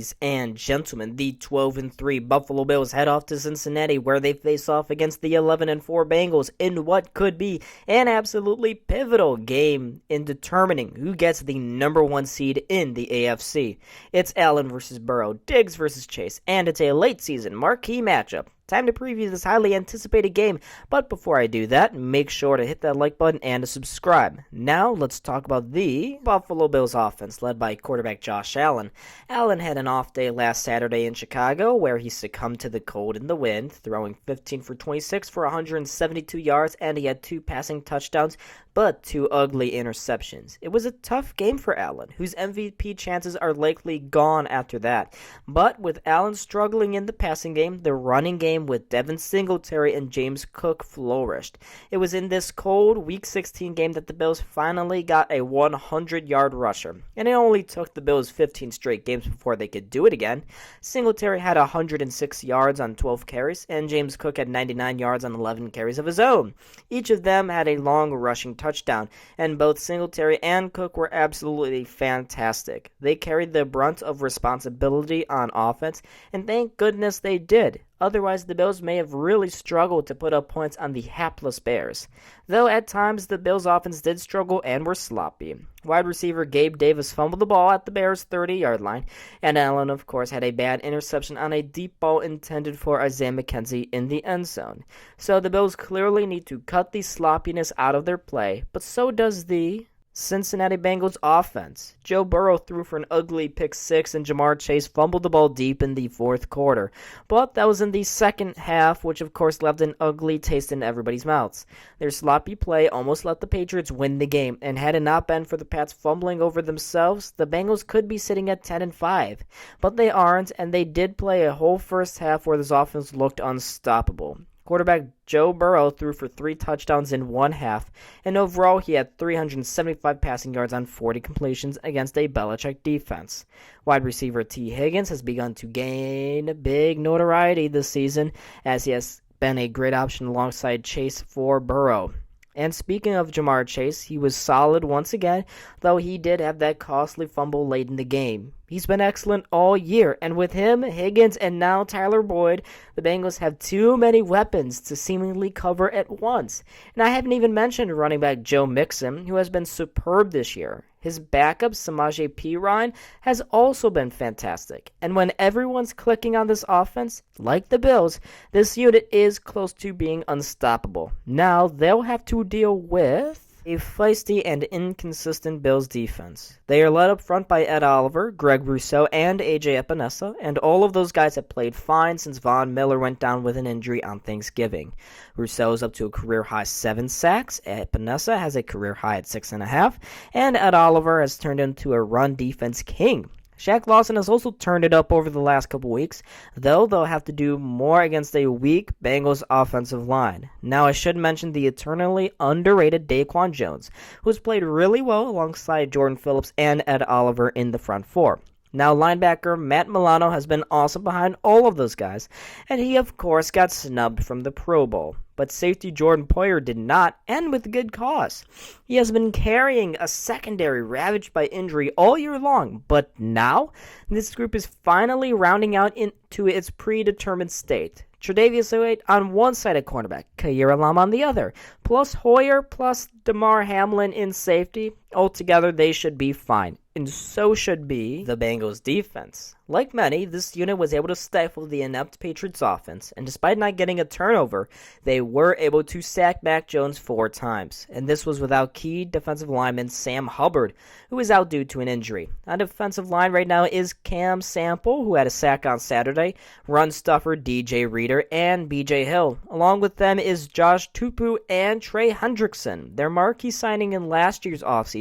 Ladies and gentlemen, the 12-3 Buffalo Bills head off to Cincinnati, where they face off against the 11-4 Bengals in what could be an absolutely pivotal game in determining who gets the number one seed in the AFC. It's Allen versus Burrow, Diggs versus Chase, and it's a late season marquee matchup. Time to preview this highly anticipated game, but before I do that, make sure to hit that like button and to subscribe. Now, let's talk about the Buffalo Bills offense, led by quarterback Josh Allen. Allen had an off day last Saturday in Chicago, where he succumbed to the cold and the wind, throwing 15 for 26 for 172 yards, and he had 2 passing touchdowns, but 2 ugly interceptions. It was a tough game for Allen, whose MVP chances are likely gone after that. But with Allen struggling in the passing game, the running game with Devin Singletary and James Cook flourished. It was in this cold Week 16 game that the Bills finally got a 100-yard rusher, and it only took the Bills 15 straight games before they could do it again. Singletary had 106 yards on 12 carries, and James Cook had 99 yards on 11 carries of his own. Each of them had a long rushing touchdown, and both Singletary and Cook were absolutely fantastic. They carried the brunt of responsibility on offense, and thank goodness they did. Otherwise, the Bills may have really struggled to put up points on the hapless Bears. Though at times the Bills' offense did struggle and were sloppy. Wide receiver Gabe Davis fumbled the ball at the Bears' 30-yard line, and Allen, of course, had a bad interception on a deep ball intended for Isaiah McKenzie in the end zone. So the Bills clearly need to cut the sloppiness out of their play, but so does the Cincinnati Bengals offense. Joe Burrow threw for an ugly pick 6 and Jamar Chase fumbled the ball deep in the fourth quarter. But that was in the second half, which of course left an ugly taste in everybody's mouths. Their sloppy play almost let the Patriots win the game, and had it not been for the Pats fumbling over themselves, the Bengals could be sitting at 10-5. But they aren't, and they did play a whole first half where this offense looked unstoppable. Quarterback Joe Burrow threw for 3 touchdowns in one half, and overall he had 375 passing yards on 40 completions against a Belichick defense. Wide receiver T. Higgins has begun to gain big notoriety this season, as he has been a great option alongside Chase for Burrow. And speaking of Jamar Chase, he was solid once again, though he did have that costly fumble late in the game. He's been excellent all year, and with him, Higgins, and now Tyler Boyd, the Bengals have too many weapons to seemingly cover at once. And I haven't even mentioned running back Joe Mixon, who has been superb this year. His backup, Samaje Perine, has also been fantastic. And when everyone's clicking on this offense, like the Bills, this unit is close to being unstoppable. Now, they'll have to deal with a feisty and inconsistent Bills defense. They are led up front by Ed Oliver, Greg Rousseau, and AJ Epinesa, and all of those guys have played fine since Von Miller went down with an injury on Thanksgiving. Rousseau is up to a career-high 7 sacks, Epinesa has a career-high at 6.5, and Ed Oliver has turned into a run defense king. Shaq Lawson has also turned it up over the last couple weeks, though they'll have to do more against a weak Bengals offensive line. Now, I should mention the eternally underrated Daquan Jones, who's played really well alongside Jordan Phillips and Ed Oliver in the front four. Now, linebacker Matt Milano has been awesome behind all of those guys, and he, of course, got snubbed from the Pro Bowl. But safety Jordan Poyer did not, and with good cause. He has been carrying a secondary ravaged by injury all year long, but now this group is finally rounding out into its predetermined state. Tre'Davious White on one side at cornerback, Khair Elam on the other, plus Hoyer, plus DeMar Hamlin in safety. Altogether, they should be fine, and so should be the Bengals defense. Like many, this unit was able to stifle the inept Patriots offense, and despite not getting a turnover, they were able to sack Mac Jones 4 times, and this was without key defensive lineman Sam Hubbard, who is out due to an injury. On defensive line right now is Cam Sample, who had a sack on Saturday, run stuffer DJ Reader, and BJ Hill. Along with them is Josh Tupu and Trey Hendrickson, their marquee signing in last year's offseason,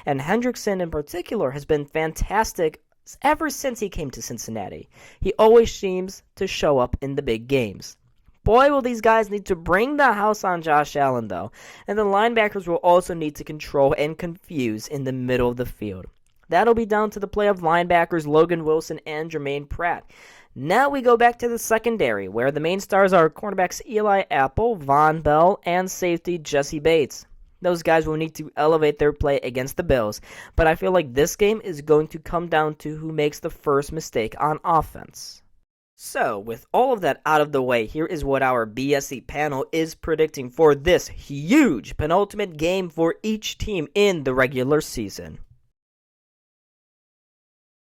and Hendrickson in particular has been fantastic ever since he came to Cincinnati. He always seems to show up in the big games. Boy, will these guys need to bring the house on Josh Allen, though, and the linebackers will also need to control and confuse in the middle of the field. That'll be down to the play of linebackers Logan Wilson and Jermaine Pratt. Now we go back to the secondary, where the main stars are cornerbacks Eli Apple, Von Bell, and safety Jesse Bates. Those guys will need to elevate their play against the Bills, but I feel like this game is going to come down to who makes the first mistake on offense. So, with all of that out of the way, here is what our BSC panel is predicting for this huge penultimate game for each team in the regular season.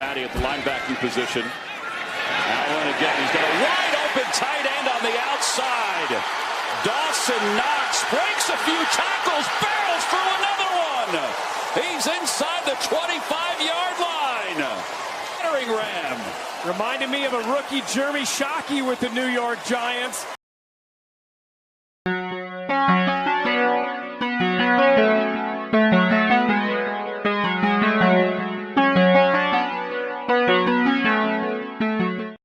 At the linebacking position. Allen again, he's got a wide open tight end on the outside. Dawson Knox breaks a few tackles, barrels through another one. He's inside the 25-yard line. Battering ram. Reminded me of a rookie Jeremy Shockey with the New York Giants.